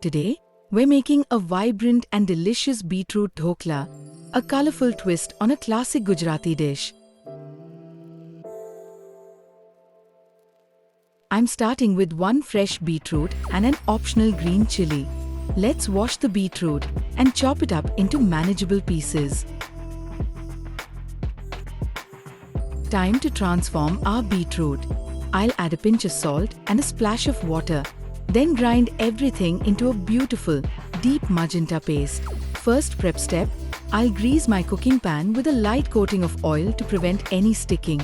Today, we're making a vibrant and delicious beetroot dhokla, a colorful twist on a classic Gujarati dish. I'm starting with one fresh beetroot and an optional green chilli. Let's wash the beetroot and chop it up into manageable pieces. Time to transform our beetroot. I'll add a pinch of salt and a splash of water. Then grind everything into a beautiful, deep magenta paste. First prep step, I'll grease my cooking pan with a light coating of oil to prevent any sticking.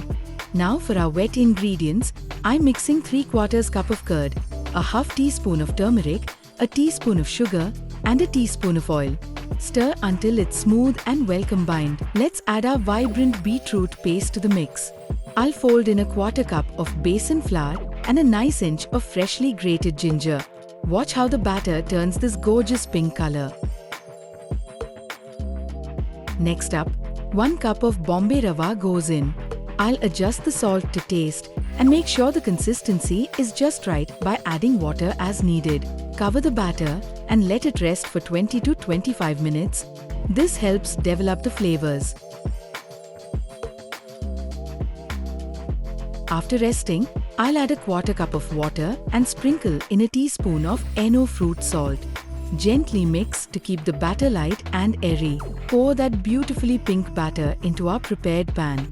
Now for our wet ingredients, I'm mixing 3/4 cup of curd, a half teaspoon of turmeric, a teaspoon of sugar, and a teaspoon of oil. Stir until it's smooth and well combined. Let's add our vibrant beetroot paste to the mix. I'll fold in a 1/4 cup of besan flour and a nice inch of freshly grated ginger. Watch how the batter turns this gorgeous pink color. Next up, 1 cup of Bombay rawa goes in. I'll adjust the salt to taste and make sure the consistency is just right by adding water as needed. Cover the batter and let it rest for 20 to 25 minutes. This helps develop the flavors. After resting, I'll add a 1/4 cup of water and sprinkle in a teaspoon of fruit salt. Gently mix to keep the batter light and airy. Pour that beautifully pink batter into our prepared pan.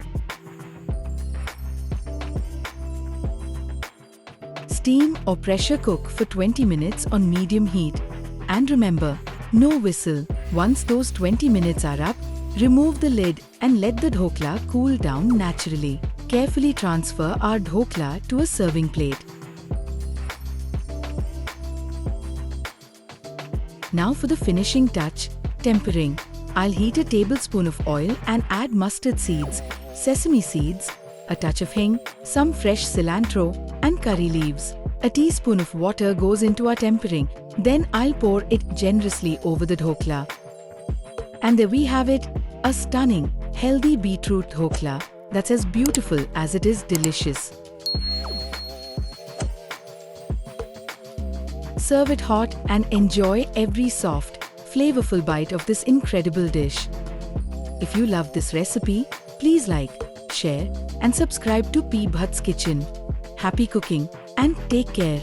Steam or pressure cook for 20 minutes on medium heat. And remember, no whistle. Once those 20 minutes are up, remove the lid and let the dhokla cool down naturally. Carefully transfer our dhokla to a serving plate. Now for the finishing touch, tempering. I'll heat a tablespoon of oil and add mustard seeds, sesame seeds, a touch of hing, some fresh cilantro, and curry leaves. A teaspoon of water goes into our tempering. Then I'll pour it generously over the dhokla. And there we have it, a stunning, healthy beetroot dhokla that's as beautiful as it is delicious. Serve it hot and enjoy every soft, flavorful bite of this incredible dish. If you love this recipe, please like, share, and subscribe to P. Bhatt's Kitchen. Happy cooking and take care.